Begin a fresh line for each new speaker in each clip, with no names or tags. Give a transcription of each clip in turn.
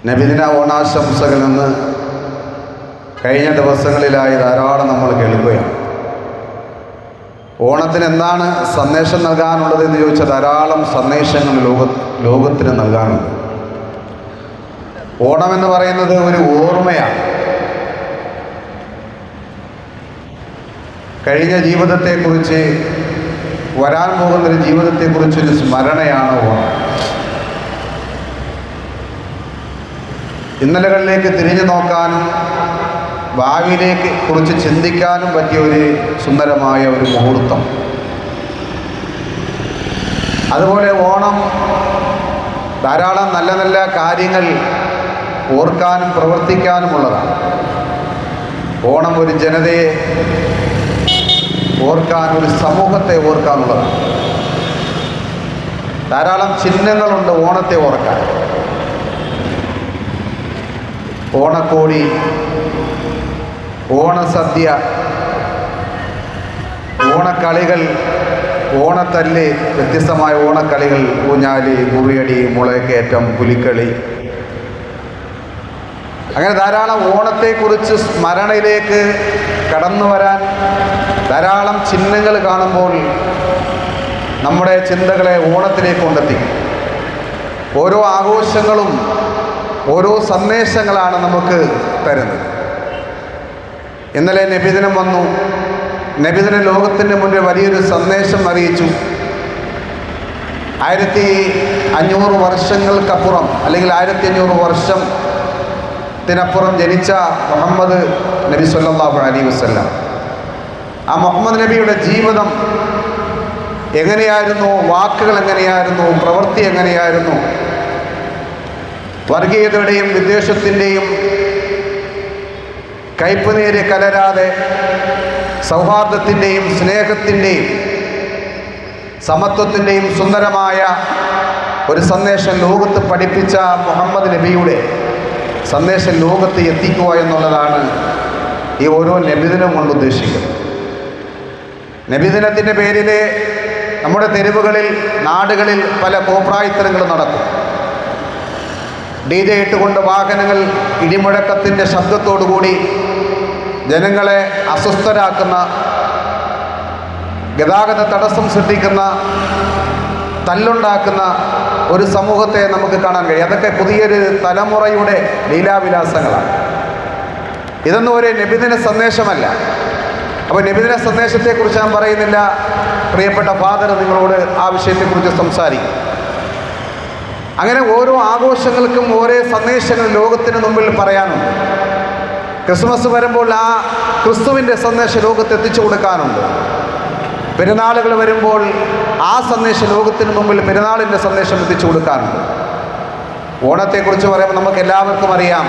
നബിദിന ഓണാശംസകൾ എന്ന് കഴിഞ്ഞ ദിവസങ്ങളിലായി ധാരാളം നമ്മൾ കേൾക്കുകയാണ്. ഓണത്തിന് എന്താണ് സന്ദേശം നൽകാനുള്ളതെന്ന് ചോദിച്ചാൽ ധാരാളം സന്ദേശങ്ങൾ ലോകത്തിന് നൽകാനുണ്ട്. ഓണമെന്ന് പറയുന്നത് ഒരു ഓർമ്മയാണ്. കഴിഞ്ഞ ജീവിതത്തെക്കുറിച്ച്, വരാൻ പോകുന്നൊരു ജീവിതത്തെക്കുറിച്ചൊരു സ്മരണയാണ് ഓണം. ഇന്നലകളിലേക്ക് തിരിഞ്ഞു നോക്കാനും ഭാവിയിലേക്ക് കുറിച്ച് ചിന്തിക്കാനും പറ്റിയ ഒരു സുന്ദരമായ ഒരു മുഹൂർത്തം. അതുപോലെ ഓണം ധാരാളം നല്ല നല്ല കാര്യങ്ങൾ ഓർക്കാനും പ്രവർത്തിക്കാനുമുള്ളതാണ്. ഓണം ഒരു ജനതയെ ഓർക്കാൻ, ഒരു സമൂഹത്തെ ഓർക്കാനുള്ളതാണ്. ധാരാളം ചിഹ്നങ്ങളുണ്ട് ഓണത്തെ ഓർക്കാൻ. ഓണക്കോടി, ഓണസദ്യ, ഓണക്കളികൾ, ഓണത്തല്ല്, വ്യത്യസ്തമായ ഓണക്കളികൾ, ഊഞ്ഞാലി, മുറിയടി, മുളകേറ്റം, പുലിക്കളി, അങ്ങനെ ധാരാളം ഓണത്തെക്കുറിച്ച് സ്മരണയിലേക്ക് കടന്നു വരാൻ ധാരാളം ചിഹ്നങ്ങൾ കാണുമ്പോൾ നമ്മുടെ ചിന്തകളെ ഓണത്തിലേക്ക് കൊണ്ടെത്തിക്കും. ഓരോ ആഘോഷങ്ങളും ഓരോ സന്ദേശങ്ങളാണ് നമുക്ക് തരുന്നത്. ഇന്നലെ നബിദിനം വന്നു. നബിദിന ലോകത്തിൻ്റെ മുന്നിൽ വലിയൊരു സന്ദേശം അറിയിച്ചു. 1500 വർഷങ്ങൾക്കപ്പുറം, അല്ലെങ്കിൽ 1500 വർഷത്തിനപ്പുറം ജനിച്ച മുഹമ്മദ് നബി സല്ലല്ലാഹു അലൈഹി വസല്ലം, ആ മുഹമ്മദ് നബിയുടെ ജീവിതം എങ്ങനെയായിരുന്നു, വാക്കുകൾ എങ്ങനെയായിരുന്നു, പ്രവൃത്തി എങ്ങനെയായിരുന്നു, വർഗീയതയുടെയും വിദ്വേഷത്തിൻ്റെയും കയ്പ് നേര് കലരാതെ സൗഹാർദ്ദത്തിൻ്റെയും സ്നേഹത്തിൻ്റെയും സമത്വത്തിൻ്റെയും സുന്ദരമായ ഒരു സന്ദേശം ലോകത്ത് പഠിപ്പിച്ച മുഹമ്മദ് നബിയുടെ സന്ദേശം ലോകത്ത് എത്തിക്കുക എന്നുള്ളതാണ് ഈ ഓരോ നബിദിനം കൊണ്ട് ഉദ്ദേശിക്കുന്നത്. നബിദിനത്തിൻ്റെ പേരിൽ നമ്മുടെ തെരുവുകളിൽ, നാടുകളിൽ പല കോപ്രായത്തരങ്ങളും നടക്കും. DJ ഇട്ടുകൊണ്ട് വാഹനങ്ങൾ ഇടിമുഴക്കത്തിൻ്റെ ശബ്ദത്തോടുകൂടി ജനങ്ങളെ അസ്വസ്ഥരാക്കുന്ന, ഗതാഗത തടസ്സം സൃഷ്ടിക്കുന്ന, തല്ലുണ്ടാക്കുന്ന ഒരു സമൂഹത്തെ നമുക്ക് കാണാൻ കഴിയും. അതൊക്കെ പുതിയൊരു തലമുറയുടെ ലീലാവിലാസങ്ങളാണ്. ഇതൊന്നും ഒരു നബിദിന സന്ദേശമല്ല. അപ്പോൾ നബിദിന സന്ദേശത്തെക്കുറിച്ച് ഞാൻ പറയുന്നില്ല. പ്രിയപ്പെട്ട ഫാദർ നിങ്ങളോട് ആ വിഷയത്തെക്കുറിച്ച് സംസാരിക്കും. അങ്ങനെ ഓരോ ആഘോഷങ്ങൾക്കും ഓരോ സന്ദേശങ്ങൾ ലോകത്തിന് മുമ്പിൽ പറയാനുണ്ട്. ക്രിസ്മസ് വരുമ്പോൾ ആ ക്രിസ്തുവിൻ്റെ സന്ദേശം ലോകത്ത് എത്തിച്ചു കൊടുക്കാനുണ്ട്. പെരുന്നാളുകൾ വരുമ്പോൾ ആ സന്ദേശം ലോകത്തിന് മുമ്പിൽ പെരുന്നാളിൻ്റെ സന്ദേശം എത്തിച്ചു കൊടുക്കാനുണ്ട്. ഓണത്തെക്കുറിച്ച് പറയുമ്പോൾ നമുക്ക് എല്ലാവർക്കും അറിയാം,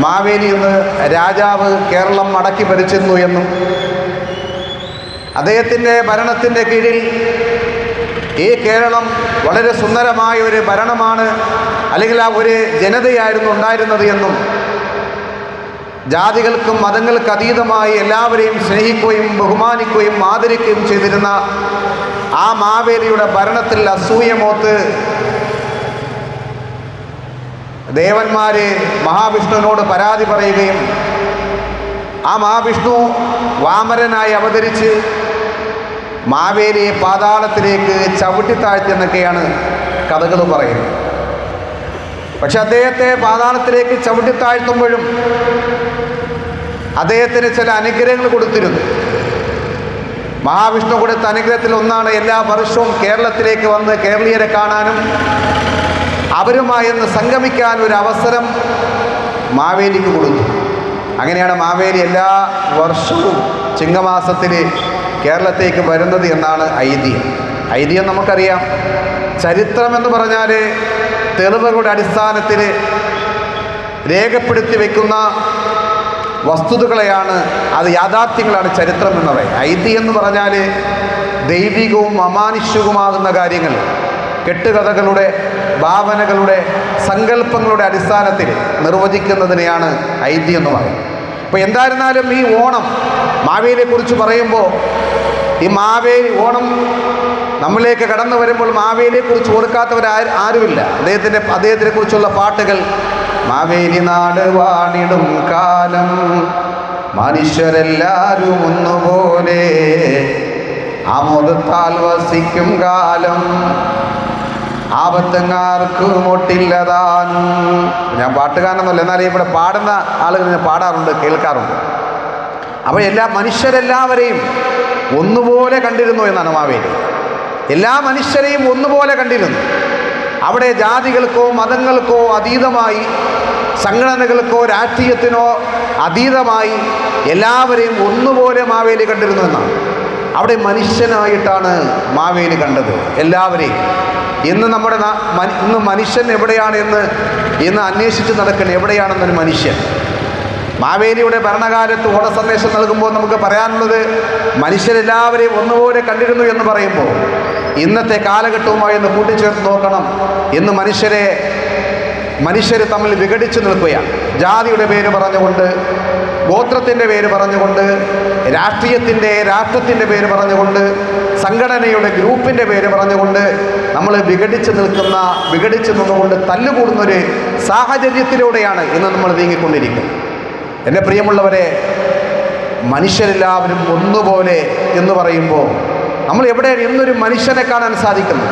മാവേലി എന്ന് രാജാവ് കേരളം അടക്കി ഭരിച്ചിരുന്നു എന്നും അദ്ദേഹത്തിൻ്റെ ഭരണത്തിൻ്റെ കീഴിൽ ഈ കേരളം വളരെ സുന്ദരമായ ഒരു ഭരണമാണ്, അല്ലെങ്കിൽ ആ ഒരു ജനതയായിരുന്നു ഉണ്ടായിരുന്നത് എന്നും ജാതികൾക്കും മതങ്ങൾക്ക് അതീതമായി എല്ലാവരെയും സ്നേഹിക്കുകയും ബഹുമാനിക്കുകയും ആദരിക്കുകയും ചെയ്തിരുന്ന ആ മാവേലിയുടെ ഭരണത്തിൽ അസൂയമോത്ത് ദേവന്മാർ മഹാവിഷ്ണുവിനോട് പരാതി പറയുകയും ആ മഹാവിഷ്ണു വാമരനായി അവതരിച്ച് മാവേലിയെ പാതാളത്തിലേക്ക് ചവിട്ടിത്താഴ്ത്തിയെന്നൊക്കെയാണ് കഥകൾ പറയുന്നത്. പക്ഷെ അദ്ദേഹത്തെ പാതാളത്തിലേക്ക് ചവിട്ടിത്താഴ്ത്തുമ്പോഴും അദ്ദേഹത്തിന് ചില അനുഗ്രഹങ്ങൾ കൊടുത്തിരുന്നു. മഹാവിഷ്ണു കൊടുത്ത അനുഗ്രഹത്തിൽ ഒന്നാണ് എല്ലാ വർഷവും കേരളത്തിലേക്ക് വന്ന് കേരളീയരെ കാണാനും അവരുമായി ഒന്ന് സംഗമിക്കാൻ ഒരു അവസരം മാവേലിക്ക് കൊടുത്തു. അങ്ങനെയാണ് മാവേലി എല്ലാ വർഷവും ചിങ്ങമാസത്തിൽ കേരളത്തേക്ക് വരുന്നത് എന്നാണ് ഐതിഹ്യം. ഐതിഹ്യം നമുക്കറിയാം. ചരിത്രമെന്ന് പറഞ്ഞാൽ തെളിവുകളുടെ അടിസ്ഥാനത്തിൽ രേഖപ്പെടുത്തി വയ്ക്കുന്ന വസ്തുതകളെയാണ്, അത് യാഥാർത്ഥ്യങ്ങളാണ് ചരിത്രം എന്ന് പറയുന്നത്. ഐതിഹ്യം എന്ന് പറഞ്ഞാൽ ദൈവികവും അമാനുഷികവുമാകുന്ന കാര്യങ്ങൾ, കെട്ടുകഥകളുടെ, ഭാവനകളുടെ, സങ്കല്പങ്ങളുടെ അടിസ്ഥാനത്തിൽ നിർവചിക്കുന്നതിനെയാണ് ഐതിഹ്യം എന്ന് പറയുന്നത്. അപ്പോൾ എന്തായിരുന്നാലും ഈ ഓണം മാവേലിയെക്കുറിച്ച് പറയുമ്പോൾ ഈ മാവേലി ഓണം നമ്മളിലേക്ക് കടന്നു വരുമ്പോൾ മാവേലിയെക്കുറിച്ച് ഓർക്കാത്തവർ ആരുമില്ല. അദ്ദേഹത്തിനെ കുറിച്ചുള്ള പാട്ടുകൾ: മാവേലി നാട് വാണിടും കാലം, മനുഷ്യരെല്ലാവരും ഒന്നുപോലെ, ആമോദത്താൽ വസിക്കും കാലം, ആപത്തങ്ങാർക്കും ഒട്ടില്ലതാനും. ഞാൻ പാട്ടുകാരനൊന്നുമല്ല, എന്നാലും ഇവിടെ പാടുന്ന ആളുകൾ ഞാൻ പാടാറുണ്ട്, കേൾക്കാറുണ്ട്. അപ്പോൾ മനുഷ്യരെല്ലാവരെയും ഒന്നുപോലെ കണ്ടിരുന്നു എന്നാണ് മാവേലി. എല്ലാ മനുഷ്യരെയും ഒന്നുപോലെ കണ്ടിരുന്നു. അവിടെ ജാതികൾക്കോ മതങ്ങൾക്കോ അതീതമായി, സംഘടനകൾക്കോ രാഷ്ട്രീയത്തിനോ അതീതമായി എല്ലാവരെയും ഒന്നുപോലെ മാവേലി കണ്ടിരുന്നു എന്നാണ്. അവിടെ മനുഷ്യനായിട്ടാണ് മാവേലി കണ്ടത് എല്ലാവരെയും. ഇന്ന് ഇന്ന് മനുഷ്യൻ എവിടെയാണ് ഇന്ന് അന്വേഷിച്ച് നടക്കുന്നത്, എവിടെയാണെന്നൊരു മനുഷ്യൻ. മാവേലിയുടെ ഭരണകാലത്ത് ഓണ സന്ദേശം നൽകുമ്പോൾ നമുക്ക് പറയാനുള്ളത്, മനുഷ്യരെല്ലാവരെയും ഒന്നുപോലെ കണ്ടിരുന്നു എന്ന് പറയുമ്പോൾ ഇന്നത്തെ കാലഘട്ടവുമായി ഒന്ന് കൂട്ടിച്ചേർത്ത് നോക്കണം. ഇന്ന് മനുഷ്യർ തമ്മിൽ വിഘടിച്ചു നിൽക്കുകയാണ്. ജാതിയുടെ പേര് പറഞ്ഞുകൊണ്ട്, ഗോത്രത്തിൻ്റെ പേര് പറഞ്ഞുകൊണ്ട്, രാഷ്ട്രത്തിൻ്റെ പേര് പറഞ്ഞുകൊണ്ട്, സംഘടനയുടെ ഗ്രൂപ്പിൻ്റെ പേര് പറഞ്ഞുകൊണ്ട് നമ്മൾ വിഘടിച്ചു നിന്നുകൊണ്ട് തല്ലുകൂടുന്നൊരു സാഹചര്യത്തിലൂടെയാണ് ഇന്ന് നമ്മൾ നീങ്ങിക്കൊണ്ടിരിക്കുന്നത്. എൻ്റെ പ്രിയമുള്ളവരെ, മനുഷ്യരെല്ലാവരും ഒന്നുപോലെ എന്ന് പറയുമ്പോൾ നമ്മൾ എവിടെയാണ് ഇന്നൊരു മനുഷ്യനെ കാണാൻ സാധിക്കുന്നത്?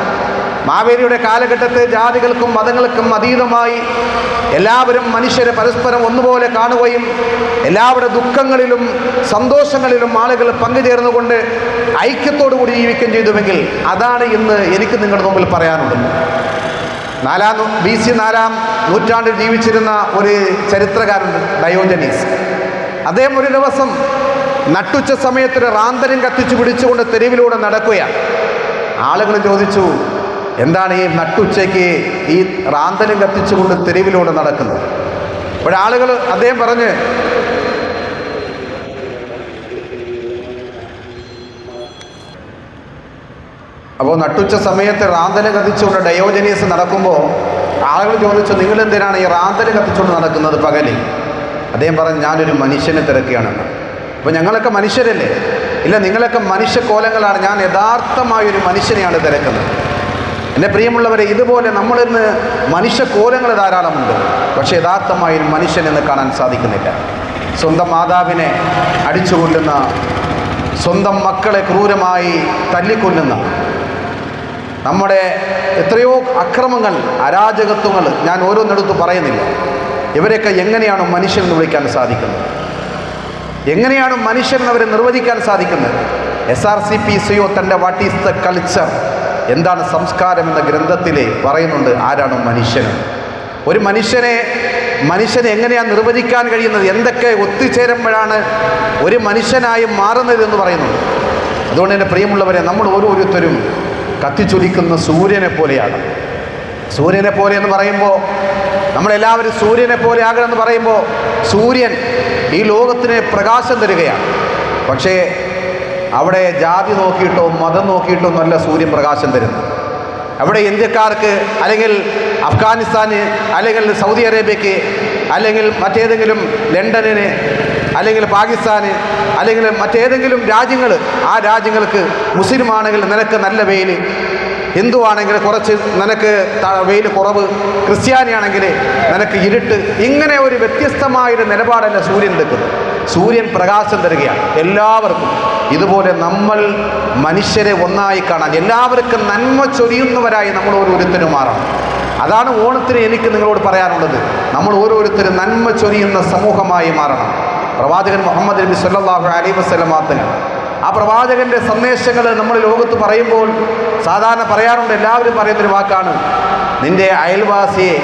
മാവേലിയുടെ കാലഘട്ടത്തിൽ ജാതികൾക്കും മതങ്ങൾക്കും അതീതമായി എല്ലാവരും മനുഷ്യരെ പരസ്പരം ഒന്നുപോലെ കാണുകയും എല്ലാവരുടെ ദുഃഖങ്ങളിലും സന്തോഷങ്ങളിലും ആളുകൾ പങ്കുചേർന്നുകൊണ്ട് ഐക്യത്തോടുകൂടി ജീവിക്കുകയും ചെയ്തുവെങ്കിൽ അതാണ് ഇന്ന് എനിക്ക് നിങ്ങളുടെ മുമ്പിൽ പറയാനുള്ളത്. BC 4-ാം നൂറ്റാണ്ടിൽ ജീവിച്ചിരുന്ന ഒരു ചരിത്രകാരൻ ഡയോജനീസ്. അദ്ദേഹം ഒരു ദിവസം നട്ടുച്ച സമയത്തൊരു റാന്തലും കത്തിച്ചു പിടിച്ചുകൊണ്ട് തെരുവിലൂടെ നടക്കുകയാണ്. ആളുകൾ ചോദിച്ചു, എന്താണ് ഈ നട്ടുച്ചയ്ക്ക് ഈ റാന്തലും കത്തിച്ചുകൊണ്ട് തെരുവിലൂടെ നടക്കുന്നത്? അദ്ദേഹം പറഞ്ഞ്, അപ്പോൾ നട്ടുച്ച സമയത്ത് റാന്തലും കത്തിച്ചുകൊണ്ട് ഡയോജനീസ് നടക്കുമ്പോൾ ആളുകൾ ചോദിച്ചു, നിങ്ങളെന്തിനാണ് ഈ റാന്തലും കത്തിച്ചുകൊണ്ട് നടക്കുന്നത് പകലിൽ? അദ്ദേഹം പറഞ്ഞു, ഞാനൊരു മനുഷ്യനെ തിരക്കുകയാണെന്ന്. അപ്പോൾ ഞങ്ങളൊക്കെ മനുഷ്യരല്ലേ? ഇല്ല, നിങ്ങളൊക്കെ മനുഷ്യക്കോലങ്ങളാണ്, ഞാൻ യഥാർത്ഥമായൊരു മനുഷ്യനെയാണ് തിരക്കുന്നത്. എൻ്റെ പ്രിയമുള്ളവരെ, ഇതുപോലെ നമ്മളിന്ന് മനുഷ്യക്കോലങ്ങൾ ധാരാളമുണ്ട്, പക്ഷേ യഥാർത്ഥമായൊരു മനുഷ്യനെന്ന് കാണാൻ സാധിക്കുന്നില്ല. സ്വന്തം മാതാവിനെ അടിച്ചുകൊല്ലുന്ന, സ്വന്തം മക്കളെ ക്രൂരമായി തല്ലിക്കൊല്ലുന്ന, നമ്മുടെ എത്രയോ അക്രമങ്ങൾ, അരാജകത്വങ്ങൾ ഞാൻ ഓരോന്നെടുത്ത് പറയുന്നില്ല. ഇവരെയൊക്കെ എങ്ങനെയാണ് മനുഷ്യൻ എന്ന് വിളിക്കാൻ സാധിക്കുന്നത്? എങ്ങനെയാണ് മനുഷ്യൻ അവരെ നിർവചിക്കാൻ സാധിക്കുന്നത്? SRCPCO തൻ്റെ വാട്ട് ഈസ് ദ കൾച്ചർ, എന്താണ് സംസ്കാരം എന്ന ഗ്രന്ഥത്തിൽ പറയുന്നുണ്ട് ആരാണ് മനുഷ്യൻ. ഒരു മനുഷ്യനെ എങ്ങനെയാണ് നിർവചിക്കാൻ കഴിയുന്നത്? എന്തൊക്കെ ഒത്തുചേരുമ്പോഴാണ് ഒരു മനുഷ്യനായി മാറുന്നത് എന്ന് പറയുന്നുണ്ട്. അതുകൊണ്ട് തന്നെ പ്രിയമുള്ളവരെ, നമ്മൾ ഓരോരുത്തരും കത്തിച്ചൊലിക്കുന്ന സൂര്യനെ പോലെയാണ്. സൂര്യനെ പോലെ എന്ന് പറയുമ്പോൾ നമ്മളെല്ലാവരും സൂര്യനെ പോലെ ആകണമെന്ന് പറയുമ്പോൾ സൂര്യൻ ഈ ലോകത്തിന് പ്രകാശം തരികയാണ്. പക്ഷേ അവിടെ ജാതി നോക്കിയിട്ടോ മതം നോക്കിയിട്ടോ ഒന്നുമല്ല സൂര്യൻ പ്രകാശം തരുന്നത്. അവിടെ ഇന്ത്യക്കാർക്ക്, അല്ലെങ്കിൽ അഫ്ഗാനിസ്ഥാന്, അല്ലെങ്കിൽ സൗദി അറേബ്യക്ക്, അല്ലെങ്കിൽ മറ്റേതെങ്കിലും ലണ്ടനിന്, അല്ലെങ്കിൽ പാകിസ്ഥാന്, അല്ലെങ്കിൽ മറ്റേതെങ്കിലും രാജ്യങ്ങൾ, ആ രാജ്യങ്ങൾക്ക് മുസ്ലിമാണെങ്കിൽ നിനക്ക് നല്ല വെയിൽ, ഹിന്ദു ആണെങ്കിൽ കുറച്ച് നിനക്ക് വെയിൽ കുറവ്, ക്രിസ്ത്യാനിയാണെങ്കിൽ നിനക്ക് ഇരുട്ട്. ഇങ്ങനെ ഒരു വ്യത്യസ്തമായൊരു നിലപാടല്ല സൂര്യൻ എടുക്കുന്നത്. സൂര്യൻ പ്രകാശം തരികയാണ് എല്ലാവർക്കും. ഇതുപോലെ നമ്മൾ മനുഷ്യരെ ഒന്നായി കാണാൻ, എല്ലാവർക്കും നന്മ ചൊരിയുന്നവരായി നമ്മൾ ഓരോരുത്തരും മാറണം. അതാണ് ഓണത്തിന് എനിക്ക് നിങ്ങളോട് പറയാനുള്ളത്. നമ്മൾ ഓരോരുത്തരും നന്മ ചൊരിയുന്ന സമൂഹമായി മാറണം. പ്രവാചകൻ മുഹമ്മദ് നബി സല്ലല്ലാഹു അലൈഹി വസല്ലം തങ്ങൾ, ആ പ്രവാചകൻ്റെ സന്ദേശങ്ങൾ നമ്മൾ ലോകത്ത് പറയുമ്പോൾ സാധാരണ പറയാറുണ്ട്, എല്ലാവരും പറയുന്നൊരു വാക്കാണ്, നിൻ്റെ അയൽവാസിയെ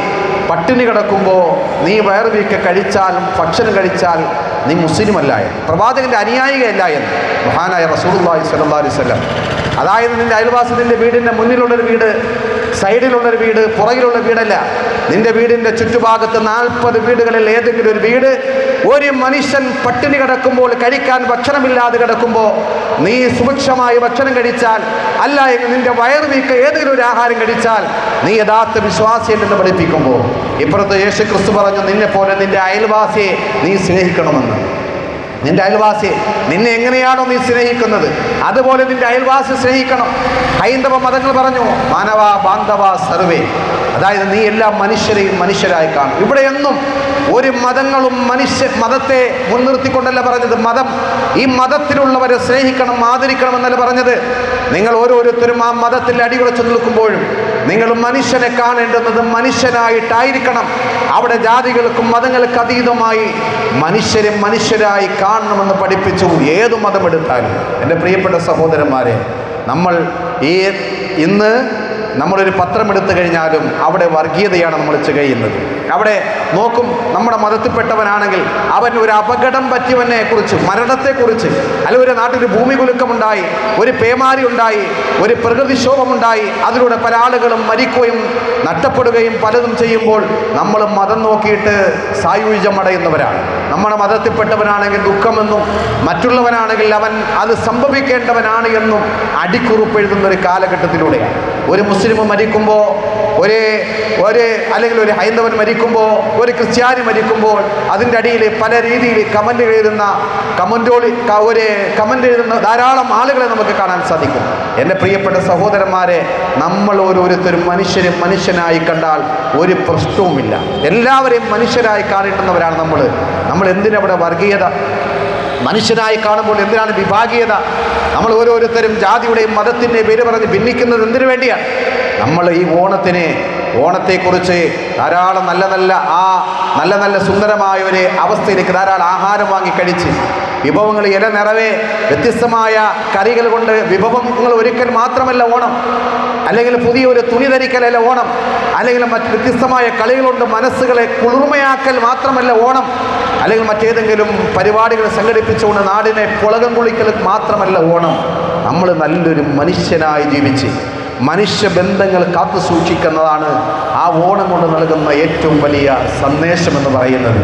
പട്ടിണി കിടക്കുമ്പോൾ നീ വയറ് വീക്കെ കഴിച്ചാലും ഭക്ഷണം കഴിച്ചാൽ നീ മുസ്ലിമല്ല എന്ന്, പ്രവാചകൻ്റെ അനുയായികയല്ല എന്ന് മഹാനായ റസൂലുള്ളാഹി സ്വല്ലല്ലാഹു അലൈഹി വസല്ലം. അതായത് നിൻ്റെ അയൽവാസി നിൻ്റെ വീടിൻ്റെ മുന്നിലുള്ളൊരു വീട്, സൈഡിലുള്ളൊരു വീട്, പുറകിലുള്ള വീടല്ല. നിൻ്റെ വീടിൻ്റെ ചുറ്റുഭാഗത്ത് 40 വീടുകളിൽ ഏതെങ്കിലും ഒരു വീട്, ഒരു മനുഷ്യൻ പട്ടിണി കിടക്കുമ്പോൾ, കഴിക്കാൻ ഭക്ഷണമില്ലാതെ കിടക്കുമ്പോൾ നീ സുഭിക്ഷമായി ഭക്ഷണം കഴിച്ചാൽ, അല്ല എങ്കിൽ നിൻ്റെ വയറ് വീക്ക ഏതെങ്കിലും ഒരു ആഹാരം കഴിച്ചാൽ നീ യഥാർത്ഥ വിശ്വാസിയെന്ന് പഠിപ്പിക്കുമ്പോൾ, ഇപ്പുറത്ത് യേശു ക്രിസ്തു പറഞ്ഞു, നിന്നെപ്പോലെ നിൻ്റെ അയൽവാസിയെ നീ സ്നേഹിക്കണമെന്ന്. നിന്റെ അയൽവാസിയെ നിന്നെ എങ്ങനെയാണോ നീ സ്നേഹിക്കുന്നത് അതുപോലെ നിന്റെ അയൽവാസി സ്നേഹിക്കണം. ഹൈന്ദവ മതങ്ങൾ പറഞ്ഞു മാനവ ബാന്ധവ സർവേ, അതായത് നീ എല്ലാ മനുഷ്യരെയും മനുഷ്യരായി കാണും. ഇവിടെയൊന്നും ഒരു മതങ്ങളും മതത്തെ മുൻനിർത്തിക്കൊണ്ടല്ല പറഞ്ഞത്. ഈ മതത്തിലുള്ളവരെ സ്നേഹിക്കണം, ആദരിക്കണം എന്നല്ല പറഞ്ഞത്. നിങ്ങൾ ഓരോരുത്തരും ആ മതത്തിൽ അടിയുറച്ചു നിൽക്കുമ്പോഴും നിങ്ങൾ മനുഷ്യനെ കാണേണ്ടുന്നത് മനുഷ്യനായിട്ടായിരിക്കണം. അവിടെ ജാതികൾക്കും മതങ്ങൾക്ക് അതീതമായി മനുഷ്യരെ മനുഷ്യരായി കാണണമെന്ന് പഠിപ്പിച്ചു. ഏതു മതമെടുത്താലും എൻ്റെ പ്രിയപ്പെട്ട സഹോദരന്മാരെ, ഇന്ന് നമ്മളൊരു പത്രം എടുത്തു കഴിഞ്ഞാലും അവിടെ വർഗീയതയാണ് നമ്മൾ ചെയ്യുന്നത്. അവിടെ നോക്കും, നമ്മുടെ മതത്തിൽപ്പെട്ടവനാണെങ്കിൽ അവൻ ഒരു അപകടം പറ്റിയവനെ കുറിച്ച്, മരണത്തെക്കുറിച്ച്, അല്ലെങ്കിൽ ഒരു നാട്ടിൽ ഭൂമി കുലുക്കമുണ്ടായി, ഒരു പേമാരി ഉണ്ടായി, ഒരു പ്രകൃതിക്ഷോഭമുണ്ടായി, അതിലൂടെ പല ആളുകളും മരിക്കുകയും നഷ്ടപ്പെടുകയും പലതും ചെയ്യുമ്പോൾ നമ്മൾ മതം നോക്കിയിട്ട് സായുജ്യമടയുന്നവരാണ്. നമ്മുടെ മതത്തിൽപ്പെട്ടവനാണെങ്കിൽ ദുഃഖമെന്നും മറ്റുള്ളവനാണെങ്കിൽ അവൻ അത് സംഭവിക്കേണ്ടവനാണ് എന്നും അടിക്കുറിപ്പ് എഴുതുന്ന ഒരു കാലഘട്ടത്തിലൂടെയാണ്. ഒരു മുസ്ലിം മരിക്കുമ്പോൾ, അല്ലെങ്കിൽ ഒരു ഹൈന്ദവൻ മരിക്കുമ്പോൾ, ഒരു ക്രിസ്ത്യാനി മരിക്കുമ്പോൾ അതിൻ്റെ അടിയിൽ പല രീതിയിൽ കമൻ്റ് എഴുതുന്ന ധാരാളം ആളുകളെ നമുക്ക് കാണാൻ സാധിക്കും. എൻ്റെ പ്രിയപ്പെട്ട സഹോദരന്മാരെ, നമ്മൾ ഓരോരുത്തരും മനുഷ്യനായി കണ്ടാൽ ഒരു പ്രശ്നവുമില്ല. എല്ലാവരെയും മനുഷ്യരായി കാണേണ്ടുന്നവരാണ് നമ്മൾ എന്തിനവിടെ വർഗീയത? മനുഷ്യനായി കാണുമ്പോൾ എന്തിനാണ് വിഭാഗീയത? നമ്മൾ ഓരോരുത്തരും ജാതിയുടെയും മതത്തിൻ്റെയും പേര് പറഞ്ഞ് ഭിന്നിക്കുന്നത് എന്തിനു വേണ്ടിയാണ്? നമ്മൾ ഈ ഓണത്തെക്കുറിച്ച് ധാരാളം നല്ല നല്ല സുന്ദരമായ ഒരു അവസ്ഥയിലേക്ക് ധാരാളം ആഹാരം വാങ്ങിക്കഴിച്ച് വിഭവങ്ങൾ ഇല നിറവേ വ്യത്യസ്തമായ കറികൾ കൊണ്ട് വിഭവങ്ങൾ ഒരുക്കൽ മാത്രമല്ല ഓണം, അല്ലെങ്കിൽ പുതിയൊരു തുണി ധരിക്കലല്ല ഓണം, അല്ലെങ്കിൽ മറ്റ് വ്യത്യസ്തമായ കളികളുണ്ട് മനസ്സുകളെ കുളിർമയാക്കൽ മാത്രമല്ല ഓണം, അല്ലെങ്കിൽ മറ്റേതെങ്കിലും പരിപാടികൾ സംഘടിപ്പിച്ചുകൊണ്ട് നാടിനെ പുളകം കുളിക്കൽ മാത്രമല്ല ഓണം. നമ്മൾ നല്ലൊരു മനുഷ്യനായി ജീവിച്ച് മനുഷ്യബന്ധങ്ങൾ കാത്തു സൂക്ഷിക്കുന്നതാണ് ആ ഓണം കൊണ്ട് നൽകുന്ന ഏറ്റവും വലിയ സന്ദേശമെന്ന് പറയുന്നത്.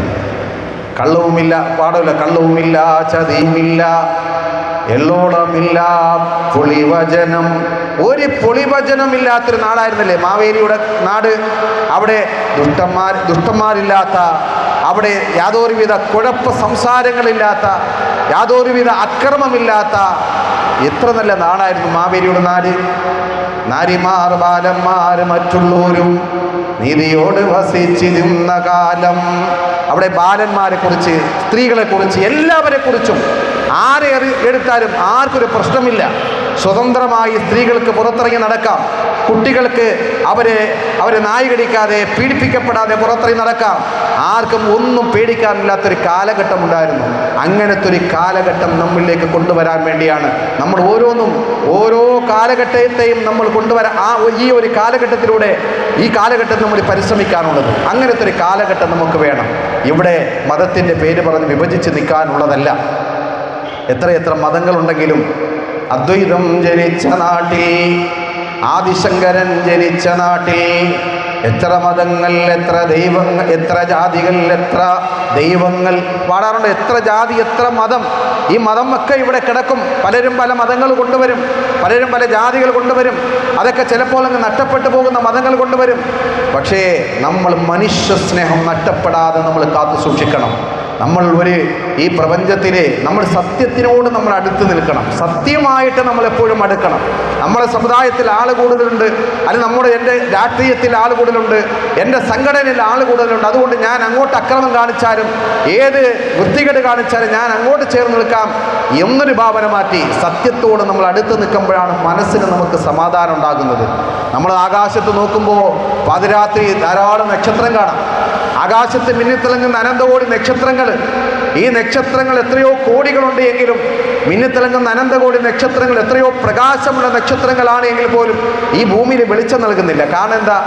കള്ളവുമില്ല, കള്ളവുമില്ല, ചതിയുമില്ല, എള്ളോളമില്ല, പൊളിവചനം. ഒരു പൊളിവചനമില്ലാത്തൊരു നാടായിരുന്നല്ലേ മാവേലിയുടെ നാട്. അവിടെ ദുഷ്ടന്മാരില്ലാത്ത, അവിടെ യാതൊരുവിധ കുഴപ്പ സംസാരങ്ങളില്ലാത്ത, യാതൊരുവിധ അക്രമമില്ലാത്ത എത്ര നല്ല നാടായിരുന്നു മാവേലിയുടെ നാട്. നാരിമാർ ബാലന്മാർ മറ്റുള്ളവരും നീതിയോട് വസിച്ചിരുന്ന കാലം. അവിടെ ബാലന്മാരെ കുറിച്ച്, സ്ത്രീകളെ കുറിച്ച്, എല്ലാവരെ കുറിച്ചും ആരെ എടുത്താലും ആർക്കൊരു പ്രശ്നമില്ല. സ്വതന്ത്രമായി സ്ത്രീകൾക്ക് പുറത്തിറങ്ങി നടക്കാം. കുട്ടികൾക്ക് അവരെ നായി കടിക്കാതെ, പീഡിപ്പിക്കപ്പെടാതെ പുറത്തിറങ്ങി നടക്കാം. ആർക്കും ഒന്നും പേടിക്കാനില്ലാത്തൊരു കാലഘട്ടം ഉണ്ടായിരുന്നു. അങ്ങനത്തെ ഒരു കാലഘട്ടം നമ്മളിലേക്ക് കൊണ്ടുവരാൻ വേണ്ടിയാണ് നമ്മൾ ഓരോ കാലഘട്ടത്തെയും നമ്മൾ കൊണ്ടുവരാൻ ഈ ഒരു കാലഘട്ടത്തിലൂടെ ഈ കാലഘട്ടത്തിൽ നമ്മൾ പരിശ്രമിക്കാനുള്ളത്. അങ്ങനത്തെ ഒരു കാലഘട്ടം നമുക്ക് വേണം. ഇവിടെ മതത്തിൻ്റെ പേര് പറഞ്ഞ് വിഭജിച്ച് നിൽക്കാനുള്ളതല്ല. എത്രയെത്ര മതങ്ങളുണ്ടെങ്കിലും അദ്വൈതം ജനിച്ച നാട്ടിൽ, ആദിശങ്കരൻ ജനിച്ച നാട്ടിൽ എത്ര മതങ്ങൾ, എത്ര ദൈവങ്ങൾ, എത്ര ജാതികൾ, എത്ര ദൈവങ്ങൾ പാടാറുണ്ട്. എത്ര ജാതി, എത്ര മതം. ഈ മതം ഒക്കെ ഇവിടെ കിടക്കും. പലരും പല മതങ്ങൾ കൊണ്ടുവരും, പലരും പല ജാതികൾ കൊണ്ടുവരും. അതൊക്കെ ചിലപ്പോൾ അങ്ങ് നഷ്ടപ്പെട്ടു പോകുന്ന മതങ്ങൾ കൊണ്ടുവരും. പക്ഷേ നമ്മൾ മനുഷ്യ സ്നേഹം നഷ്ടപ്പെടാതെ നമ്മൾ കാത്തു സൂക്ഷിക്കണം. ഈ പ്രപഞ്ചത്തിലെ നമ്മൾ സത്യത്തിനോട് നമ്മൾ അടുത്ത് നിൽക്കണം. സത്യമായിട്ട് നമ്മൾ എപ്പോഴും അടുക്കണം. നമ്മുടെ സമുദായത്തിൽ ആൾ കൂടുതലുണ്ട്, അല്ലെങ്കിൽ എൻ്റെ രാഷ്ട്രീയത്തിൽ ആൾ കൂടുതലുണ്ട്, എൻ്റെ സംഘടനയിൽ ആൾ കൂടുതലുണ്ട്, അതുകൊണ്ട് ഞാൻ അങ്ങോട്ട് അക്രമം കാണിച്ചാലും ഏത് വൃത്തികേട് കാണിച്ചാലും ഞാൻ അങ്ങോട്ട് ചേർന്ന് നിൽക്കാം എന്നൊരു ഭാവന മാറ്റി സത്യത്തോട് നമ്മൾ അടുത്ത് നിൽക്കുമ്പോഴാണ് മനസ്സിന് നമുക്ക് സമാധാനം ഉണ്ടാകുന്നത്. നമ്മൾ ആകാശത്ത് നോക്കുമ്പോൾ പാതിരാത്രി ധാരാളം നക്ഷത്രം കാണാം. ആകാശത്ത് മിന്നിത്തിളങ്ങുന്ന അനന്തകോടി നക്ഷത്രങ്ങൾ. ഈ നക്ഷത്രങ്ങൾ എത്രയോ കോടികളുണ്ട് എങ്കിലും മിന്നിത്തിളങ്ങുന്ന അനന്തകോടി നക്ഷത്രങ്ങൾ, എത്രയോ പ്രകാശമുള്ള നക്ഷത്രങ്ങളാണ് എങ്കിൽ പോലും ഈ ഭൂമിയിൽ വെളിച്ചം നൽകുന്നില്ല. കാരണം എന്താ?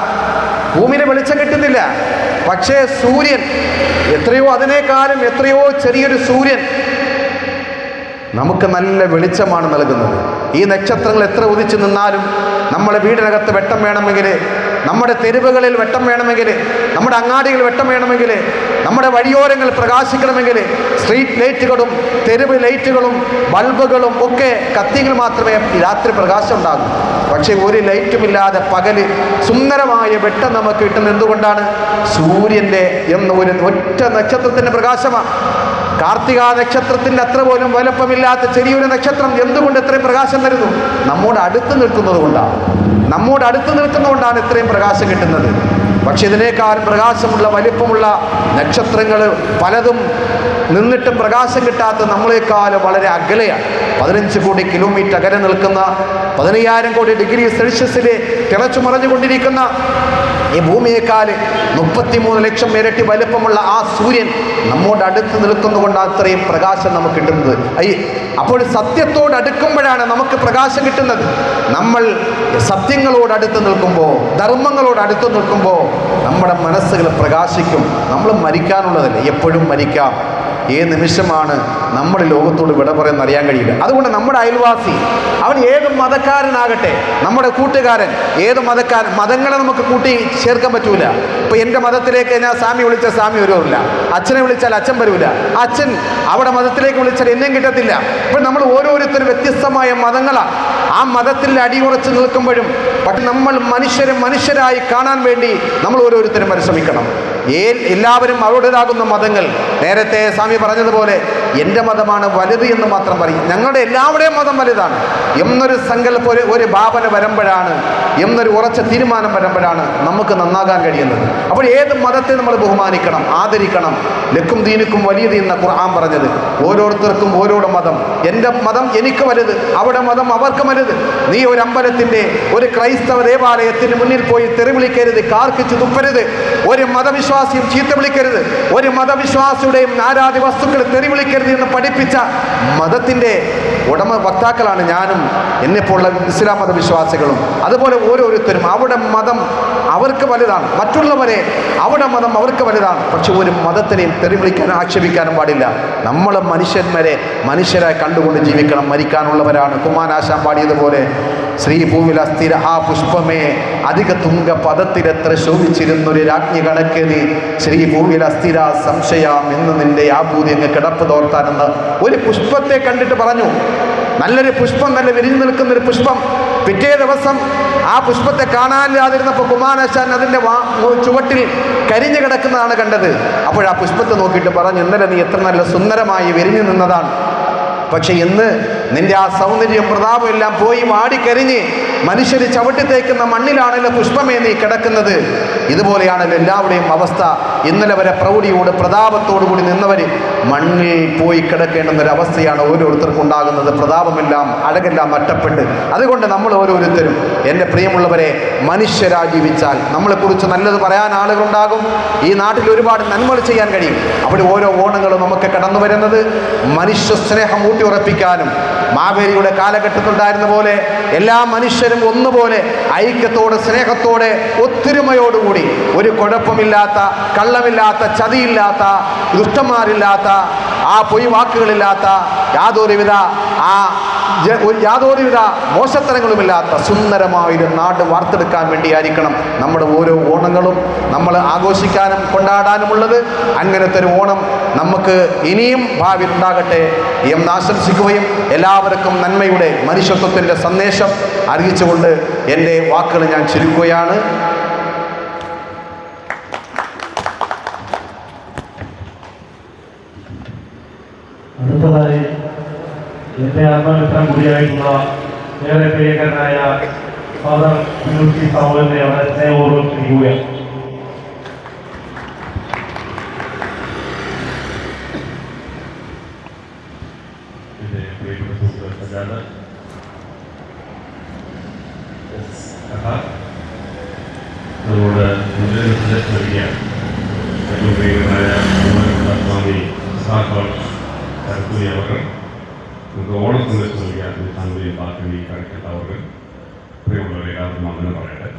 ഭൂമിയിൽ വെളിച്ചം കിട്ടുന്നില്ല. പക്ഷേ സൂര്യൻ, അതിനേക്കാളും എത്രയോ ചെറിയൊരു സൂര്യൻ നമുക്ക് നല്ല വെളിച്ചമാണ് നൽകുന്നത്. ഈ നക്ഷത്രങ്ങൾ എത്ര ഉദിച്ചു നിന്നാലും നമ്മുടെ വീടിനകത്ത് വെട്ടം വേണമെങ്കിൽ, നമ്മുടെ തെരുവുകളിൽ വെട്ടം വേണമെങ്കിൽ, നമ്മുടെ അങ്ങാടികൾ വെട്ടം വേണമെങ്കിൽ, നമ്മുടെ വഴിയോരങ്ങൾ പ്രകാശിക്കണമെങ്കിൽ സ്ട്രീറ്റ് ലൈറ്റുകളും തെരുവ് ലൈറ്റുകളും ബൾബുകളും ഒക്കെ കത്തിയെങ്കിൽ മാത്രമേ രാത്രി പ്രകാശം ഉണ്ടാകൂ. പക്ഷേ ഒരു ലൈറ്റുമില്ലാതെ പകല് സുന്ദരമായ വെട്ടം നമുക്ക് കിട്ടുന്നത് എന്തുകൊണ്ടാണ്? സൂര്യൻ്റെ എന്ന ഒരു ഒറ്റ നക്ഷത്രത്തിൻ്റെ പ്രകാശമാണ്. കാർത്തിക നക്ഷത്രത്തിൻ്റെ അത്ര പോലും വലുപ്പമില്ലാത്ത ചെറിയൊരു നക്ഷത്രം എന്തുകൊണ്ട് ഇത്രയും പ്രകാശം തരുന്നു? നമ്മോട് അടുത്ത് നിൽക്കുന്നത് കൊണ്ടാണ്. നമ്മോട് അടുത്ത് നിൽക്കുന്നതുകൊണ്ടാണ് ഇത്രയും പ്രകാശം കിട്ടുന്നത്. പക്ഷെ ഇതിനേക്കാൾ പ്രകാശമുള്ള വലിപ്പമുള്ള നക്ഷത്രങ്ങൾ പലതും നിന്നിട്ടും പ്രകാശം കിട്ടാത്ത നമ്മളെക്കാൾ വളരെ അകലെയാണ്. 15 കോടി കിലോമീറ്റർ അകലെ നിൽക്കുന്ന 15,000 കോടി ഡിഗ്രി സെൽഷ്യസിൽ തിളച്ചു മറഞ്ഞുകൊണ്ടിരിക്കുന്ന ഈ ഭൂമിയേക്കാൾ 33 ലക്ഷം ഇരട്ടി വലിപ്പമുള്ള ആ സൂര്യൻ നമ്മോട് അടുത്ത് നിൽക്കുന്നതുകൊണ്ടാണ് അത്രയും പ്രകാശം നമുക്ക് കിട്ടുന്നത്. അപ്പോൾ സത്യത്തോട് അടുക്കുമ്പോഴാണ് നമുക്ക് പ്രകാശം കിട്ടുന്നത്. നമ്മൾ സത്യങ്ങളോട് അടുത്ത് നിൽക്കുമ്പോൾ, ധർമ്മങ്ങളോട് അടുത്ത് നിൽക്കുമ്പോൾ നമ്മുടെ മനസ്സുകൾ പ്രകാശിക്കും. നമ്മൾ മരിക്കാനുള്ളതല്ലേ, എപ്പോഴും മരിക്കാം. ഏത് നിമിഷമാണ് നമ്മൾ ലോകത്തോട് വിട പറയുന്നത് അറിയാൻ കഴിയില്ല. അതുകൊണ്ട് നമ്മുടെ അയൽവാസി, അവൻ ഏത് മതക്കാരനാകട്ടെ, നമ്മുടെ കൂട്ടുകാരൻ ഏത് മതക്കാരൻ, മതങ്ങളെ നമുക്ക് കൂട്ടി ചേർക്കാൻ പറ്റൂല. ഇപ്പം എൻ്റെ മതത്തിലേക്ക് ഞാൻ സ്വാമി വിളിച്ചാൽ സ്വാമി വരുമില്ല, അച്ഛനെ വിളിച്ചാൽ അച്ഛൻ വരില്ല, അച്ഛൻ അവിടെ മതത്തിലേക്ക് വിളിച്ചാൽ എന്നെയും കിട്ടത്തില്ല. ഇപ്പം നമ്മൾ ഓരോരുത്തരും വ്യത്യസ്തമായ മതങ്ങളാണ്. ആ മതത്തിൽ അടിയുറച്ച് നിൽക്കുമ്പോഴും പക്ഷെ നമ്മൾ മനുഷ്യരായി കാണാൻ വേണ്ടി നമ്മൾ ഓരോരുത്തരും പരിശ്രമിക്കണം. എല്ലാവരും അവരുടേതാകുന്ന മതങ്ങൾ, നേരത്തെ സ്വാമി പറഞ്ഞതുപോലെ എൻ്റെ മതമാണ് വലുത് എന്ന് മാത്രം പറയും. ഞങ്ങളുടെ എല്ലാവരുടെയും മതം വലുതാണ് എന്നൊരു സങ്കല്പം, ഒരു ഭാവന വരുമ്പോഴാണ്, എന്നൊരു ഉറച്ച തീരുമാനം വരുമ്പോഴാണ് നമുക്ക് നന്നാകാൻ കഴിയുന്നത്. അപ്പോൾ ഏത് മതത്തെ നമ്മൾ ബഹുമാനിക്കണം, ആദരിക്കണം. ലക്കും ദീനുക്കും വലിയ ദീൻ എന്ന ഖുർആൻ പറഞ്ഞത്. ഓരോരുത്തർക്കും ഓരോരോ മതം. എൻ്റെ മതം എനിക്ക് വലുത്, അവിടെ മതം അവർക്ക് വലുത്. നീ ഒരു അമ്പലത്തിൻ്റെ, ഒരു ക്രൈസ്തവ ദേവാലയത്തിന് മുന്നിൽ പോയി തെറി വിളിക്കരുത്, കാർക്കിച്ച് തുപ്പരുത്. ഒരു മതവിശ്വാസിയും ചീത്ത വിളിക്കരുത്, ഒരു മതവിശ്വാസിയുടെയും ആരാധ്യ വസ്തുക്കൾ തെറി വിളിക്കരുത് എന്ന് പഠിപ്പിച്ച മതത്തിൻ്റെ വക്താക്കളാണ് ഞാനും എന്നെപ്പോലുള്ള ഇസ്ലാം മതവിശ്വാസികളും. അതുപോലെ ഓരോരുത്തരും അവിടെ മതം അവർക്ക് വലുതാണ്, മറ്റുള്ളവരെ അവിടെ മതം അവർക്ക് വലുതാണ്. പക്ഷെ ഒരു മതത്തിനെയും തെറി വിളിക്കാനും ആക്ഷേപിക്കാനും പാടില്ല. നമ്മൾ മനുഷ്യരായി കണ്ടുകൊണ്ട് ജീവിക്കണം. മരിക്കാനുള്ളവരാണ്. കുമാരനാശാൻ പാടിയതുപോലെ ശ്രീഭൂവിൽ അസ്ഥിര ആ പുഷ്പമേ അധിക തുങ്ക പദത്തിലെത്ര ശോഭിച്ചിരുന്നൊരു രാജ്ഞി കണക്കെതി ശ്രീഭൂവിൽ അസ്ഥിര സംശയാം എന്ന് നിന്റെ ആ ഭൂതി അങ്ങ് കിടപ്പ് തോർത്താനെന്ന് ഒരു പുഷ്പത്തെ കണ്ടിട്ട് പറഞ്ഞു. നല്ലൊരു പുഷ്പം, നല്ല വിരിഞ്ഞു നിൽക്കുന്നൊരു പുഷ്പം. പിറ്റേ ദിവസം ആ പുഷ്പത്തെ കാണാനില്ലാതിരുന്നപ്പോൾ കുമാരനാശാൻ അതിൻ്റെ ചുവട്ടിൽ കരിഞ്ഞു കിടക്കുന്നതാണ് കണ്ടത്. അപ്പോൾ ആ പുഷ്പത്തെ നോക്കിയിട്ട് പറഞ്ഞു, ഇന്നലെ നീ എത്ര നല്ല സുന്ദരമായി വിരിഞ്ഞു നിന്നതാണ്, പക്ഷെ ഇന്ന് നിന്റെ ആ സൗന്ദര്യം പ്രതാപം എല്ലാം പോയി വാടിക്കരിഞ്ഞ് മനുഷ്യർ ചവിട്ടിത്തേക്കുന്ന മണ്ണിലാണല്ലോ പുഷ്പമേ നീ കിടക്കുന്നത്. ഇതുപോലെയാണല്ലോ എല്ലാവരുടെയും അവസ്ഥ. ഇന്നലെ വരെ പ്രൗഢിയോട് പ്രതാപത്തോടു കൂടി നിന്നവർ മണ്ണിൽ പോയി കിടക്കേണ്ടുന്നൊരവസ്ഥയാണ് ഓരോരുത്തർക്കും ഉണ്ടാകുന്നത്. പ്രതാപമെല്ലാം അഴകെല്ലാം നഷ്ടപ്പെട്ട്. അതുകൊണ്ട് നമ്മൾ ഓരോരുത്തരും, എൻ്റെ പ്രിയമുള്ളവരെ, മനുഷ്യരായി ജീവിച്ചാൽ നമ്മളെക്കുറിച്ച് നല്ലത് പറയാൻ ആളുകളുണ്ടാകും. ഈ നാട്ടിൽ ഒരുപാട് നന്മകൾ ചെയ്യാൻ കഴിയും. അവിടെ ഓരോ ഓണങ്ങളും നമുക്ക് കടന്നു വരുന്നത് മനുഷ്യ സ്നേഹം ഊട്ടിയുറപ്പിക്കാനും, മാവേലിയുടെ കാലഘട്ടത്തിലുണ്ടായിരുന്ന പോലെ എല്ലാ മനുഷ്യരും ഒന്നുപോലെ ഐക്യത്തോടെ, സ്നേഹത്തോടെ, ഒത്തൊരുമയോടുകൂടി, ഒരു കുഴപ്പമില്ലാത്ത, കള്ളമില്ലാത്ത, ചതിയില്ലാത്ത, ദുഷ്ടന്മാരില്ലാത്ത, ആ പൊയ് വാക്കുകളില്ലാത്ത, യാതൊരുവിധ മോശത്തരങ്ങളുമില്ലാത്ത സുന്ദരമായൊരു നാട് വാർത്തെടുക്കാൻ വേണ്ടിയായിരിക്കണം നമ്മുടെ ഓരോ ഓണങ്ങളും നമ്മൾ ആഘോഷിക്കാനും കൊണ്ടാടാനുമുള്ളത്. അങ്ങനത്തെ ഒരു ഓണം നമുക്ക് ഇനിയും ഭാവിയിൽ ഉണ്ടാകട്ടെ എന്ന് ആശംസിക്കുകയും എല്ലാവർക്കും നന്മയുടെ മനുഷ്യത്വത്തിൻ്റെ സന്ദേശം അറിയിച്ചുകൊണ്ട് എൻ്റെ വാക്കുകൾ ഞാൻ ചുരുക്കുകയാണ്.
അടുത്തതായി എൻ്റെ ആത്മമിത്രം കൂടിയായിട്ടുള്ള ഏറെ പ്രിയങ്കരനായ ഫാദർ യൂണിറ്റി സാമുവലിനെ അവിടെ സ്നേഹപൂർവ്വം ക്ഷണിക്കുകയാണ്. എൻ്റെ പ്രിയപ്പെട്ട സുഹൃത്തുക്കളാണ് നമ്മളോട് മുന്നിൽ ശ്രമിക്കുകയാണ്. ഏറ്റവും പ്രിയങ്കരനായ സ്വാമി കർത്തൂരി അവർ നമുക്ക് ഓണത്തിന് ശ്രമിക്കാൻ താല്പര്യം ബാക്കി കണക്കെട്ടവർക്ക് പ്രിയമുള്ളവരെ എല്ലാവർക്കും അങ്ങനെ പറയട്ടെ.